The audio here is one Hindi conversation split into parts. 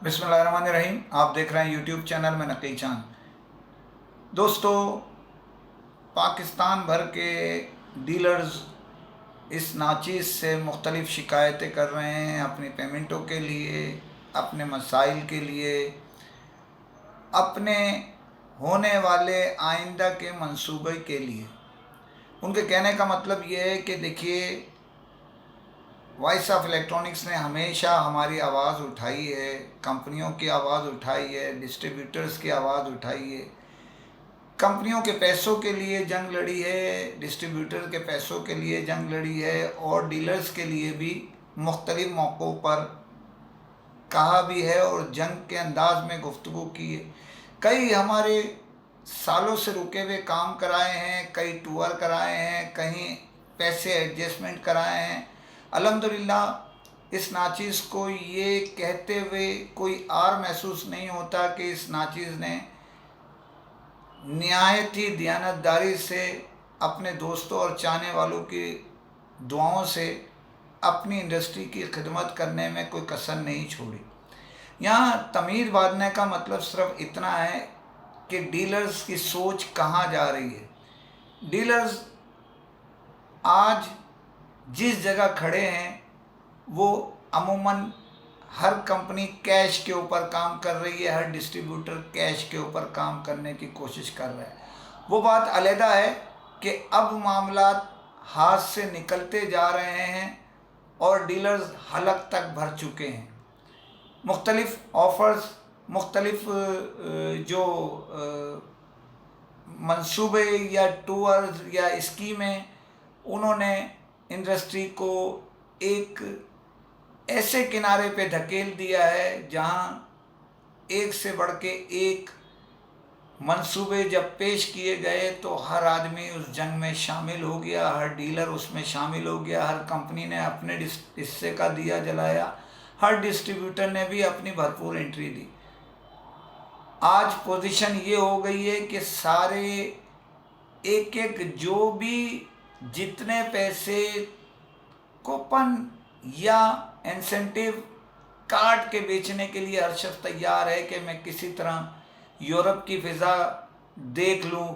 बिस्मिल्लाहिर्रहमानिर्रहीम। आप देख रहे हैं यूट्यूब चैनल में नकी चांद। दोस्तों, पाकिस्तान भर के डीलर्स इस नाचीज़ से मुख्तलिफ़ शिकायतें कर रहे हैं अपनी पेमेंटों के लिए, अपने मसाइल के लिए, अपने होने वाले आइंदा के मंसूबे के लिए। उनके कहने का मतलब ये है कि देखिए, वॉइस ऑफ इलेक्ट्रॉनिक्स ने हमेशा हमारी आवाज़ उठाई है, कंपनियों की आवाज़ उठाई है, डिस्ट्रीब्यूटर्स की आवाज़ उठाई है, कंपनियों के पैसों के लिए जंग लड़ी है, डिस्ट्रीब्यूटर के पैसों के लिए जंग लड़ी है और डीलर्स के लिए भी मुख्तलिफ मौक़ों पर कहा भी है और जंग के अंदाज में गुफ्तगू की है। कई हमारे सालों से रुके हुए काम कराए हैं, कई टूर कराए हैं, कहीं पैसे एडजस्टमेंट कराए हैं। अल्हम्दुलिल्लाह इस नाचीज़ को ये कहते हुए कोई आर महसूस नहीं होता कि इस नाचीज़ ने निहायत ही दयानतदारी से अपने दोस्तों और चाहने वालों की दुआओं से अपनी इंडस्ट्री की खिदमत करने में कोई कसर नहीं छोड़ी। यहाँ तमीर बांधने का मतलब सिर्फ इतना है कि डीलर्स की सोच कहाँ जा रही है। डीलर्स आज जिस जगह खड़े हैं वो अमूमन हर कंपनी कैश के ऊपर काम कर रही है, हर डिस्ट्रीब्यूटर कैश के ऊपर काम करने की कोशिश कर रहा है। वो बात अलहदा है कि अब मामलात हाथ से निकलते जा रहे हैं और डीलर्स हलक तक भर चुके हैं। मुख्तलिफ़ ऑफ़र्स, मुख्तलिफ़ जो मंसूबे या टूर्स या स्कीमें, उन्होंने इंडस्ट्री को एक ऐसे किनारे पे धकेल दिया है जहां एक से बढ़ के एक मंसूबे जब पेश किए गए तो हर आदमी उस जंग में शामिल हो गया, हर डीलर उसमें शामिल हो गया, हर कंपनी ने अपने हिस्से का दिया जलाया, हर डिस्ट्रीब्यूटर ने भी अपनी भरपूर एंट्री दी। आज पोजीशन ये हो गई है कि सारे एक एक जो भी जितने पैसे कूपन या इंसेंटिव काट के बेचने के लिए हर शख्स तैयार है कि मैं किसी तरह यूरोप की फ़िज़ा देख लूँ,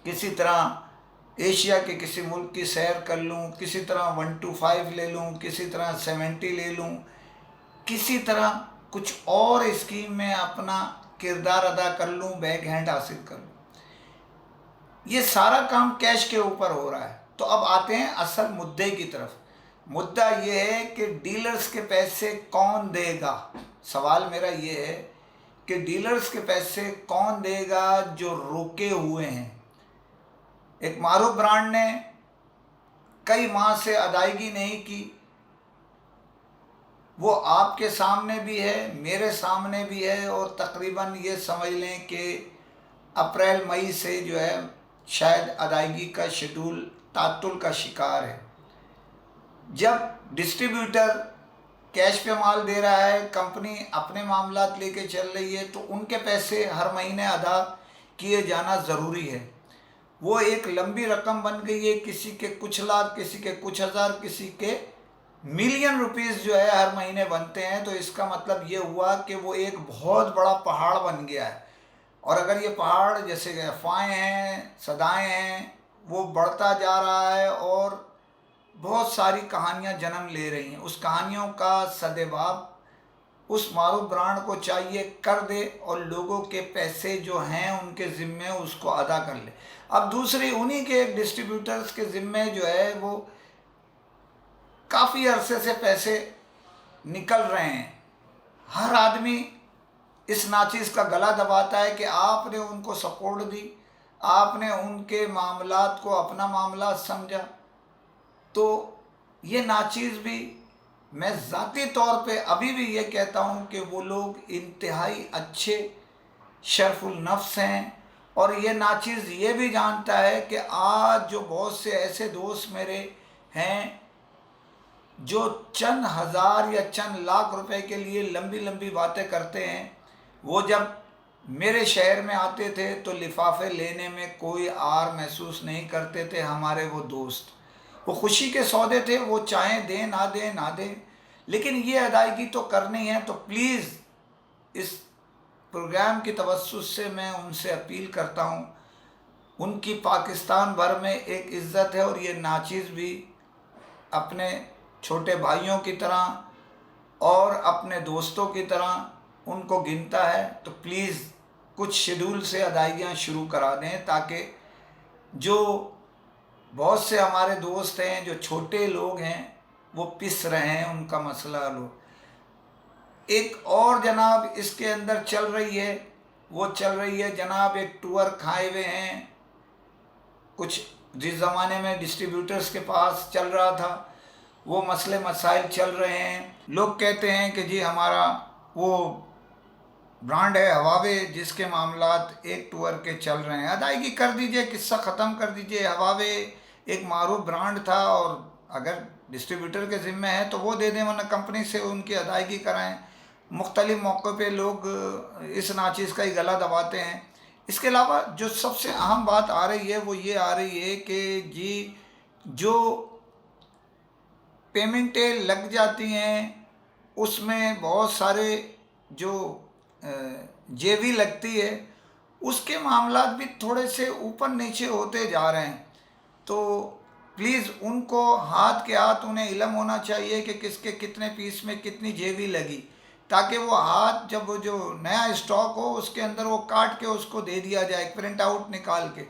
किसी तरह एशिया के किसी मुल्क की सैर कर लूँ, किसी तरह 125 ले लूँ, किसी तरह 70 ले लूँ, किसी तरह कुछ और स्कीम में अपना किरदार अदा कर लूँ, बैक हैंड हासिल कर लूँ। ये सारा काम कैश के ऊपर हो रहा है। तो अब आते हैं असल मुद्दे की तरफ। मुद्दा ये है कि डीलर्स के पैसे कौन देगा। सवाल मेरा ये है कि डीलर्स के पैसे कौन देगा जो रुके हुए हैं। एक मारूफ ब्रांड ने कई माह से अदायगी नहीं की, वो आपके सामने भी है, मेरे सामने भी है और तकरीबन ये समझ लें कि अप्रैल मई से जो है शायद अदायगी का शेड्यूल तातुल का शिकार है। जब डिस्ट्रीब्यूटर कैश पे माल दे रहा है, कंपनी अपने मामलात लेके चल रही है, तो उनके पैसे हर महीने अदा किए जाना ज़रूरी है। वो एक लंबी रकम बन गई है, किसी के कुछ लाख, किसी के कुछ हज़ार, किसी के मिलियन रुपीस जो है हर महीने बनते हैं। तो इसका मतलब ये हुआ कि वो एक बहुत बड़ा पहाड़ बन गया है और अगर ये पहाड़ जैसे अफवाहें हैं, सदाएं हैं, वो बढ़ता जा रहा है और बहुत सारी कहानियां जन्म ले रही हैं। उस कहानियों का सदेबाब उस मारूफ ब्रांड को चाहिए कर दे और लोगों के पैसे जो हैं उनके ज़िम्मे उसको अदा कर ले। अब दूसरी उन्हीं के डिस्ट्रीब्यूटर्स के ज़िम्मे जो है वो काफ़ी अरसे से पैसे निकल रहे हैं। हर आदमी इस नाचीज़ का गला दबाता है कि आपने उनको सपोर्ट दी, आपने उनके मामलात को अपना मामला समझा। तो ये नाचीज़ भी, मैं ज़ाती तौर पे अभी भी ये कहता हूँ कि वो लोग इंतहाई अच्छे शरफुल नफ्स हैं और ये नाचीज़ ये भी जानता है कि आज जो बहुत से ऐसे दोस्त मेरे हैं जो चंद हज़ार या चंद लाख रुपए के लिए लंबी लंबी बातें करते हैं, वो जब मेरे शहर में आते थे तो लिफाफे लेने में कोई आर महसूस नहीं करते थे। हमारे वो दोस्त, वो खुशी के सौदे थे, वो चाहें दें ना दें ना दें, लेकिन ये अदायगी तो करनी है। तो प्लीज़ इस प्रोग्राम की तवस्सुस से मैं उनसे अपील करता हूँ, उनकी पाकिस्तान भर में एक इज़्ज़त है और ये नाचीज़ भी अपने छोटे भाइयों की तरह और अपने दोस्तों की तरह उनको गिनता है। तो प्लीज़ कुछ शेड्यूल से अदायगियाँ शुरू करा दें, ताकि जो बहुत से हमारे दोस्त हैं, जो छोटे लोग हैं, वो पिस रहे हैं, उनका मसला हल हो। एक और जनाब इसके अंदर चल रही है, वो चल रही है जनाब, एक टूर खाए हुए हैं कुछ, जिस ज़माने में डिस्ट्रीब्यूटर्स के पास चल रहा था, वो मसले मसाइल चल रहे हैं। लोग कहते हैं कि जी हमारा वो ब्रांड है हवावे, जिसके मामलात एक टूर के चल रहे हैं, अदायगी कर दीजिए, किस्सा ख़त्म कर दीजिए। हवावे एक मारूफ ब्रांड था और अगर डिस्ट्रीब्यूटर के ज़िम्मे है तो वो दे दें, वरना कंपनी से उनकी अदायगी कराएं। मुख्तलिफ़ मौक़ों पे लोग इस नाचीज़ का ही गला दबाते हैं। इसके अलावा जो सबसे अहम बात आ रही है वो ये आ रही है कि जी जो पेमेंटें लग जाती हैं उसमें बहुत सारे जो जेवी लगती है, उसके मामलात भी थोड़े से ऊपर नीचे होते जा रहे हैं। तो प्लीज़ उनको हाथ के हाथ उन्हें इल्म होना चाहिए कि किसके कितने पीस में कितनी जेवी लगी, ताकि वो हाथ जब वो जो नया स्टॉक हो उसके अंदर वो काट के उसको दे दिया जाए, प्रिंट आउट निकाल के।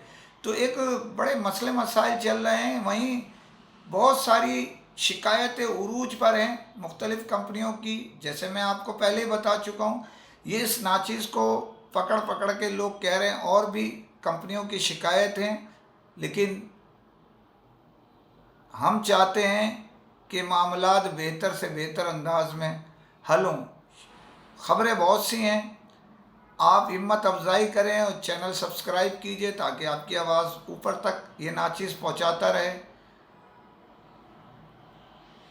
तो एक बड़े मसले मसाइल चल रहे हैं। वहीं बहुत सारी शिकायतें उरूज पर हैं मुख्तलिफ़ कंपनियों की, जैसे मैं आपको पहले ही बता चुका हूँ। ये इस नाचीज़ को पकड़ पकड़ के लोग कह रहे हैं और भी कंपनियों की शिकायत हैं, लेकिन हम चाहते हैं कि मामलात बेहतर से बेहतर अंदाज में हल हों। ख़बरें बहुत सी हैं, आप हिम्मत अफजाई करें और चैनल सब्सक्राइब कीजिए ताकि आपकी आवाज़ ऊपर तक ये नाचीज़ पहुँचाता रहे।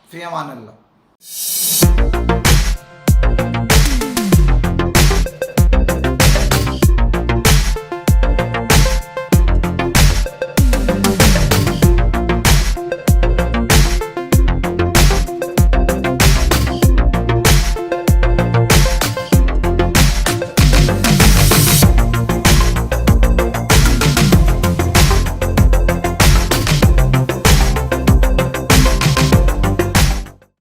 फ़ी अमान अल्लाह।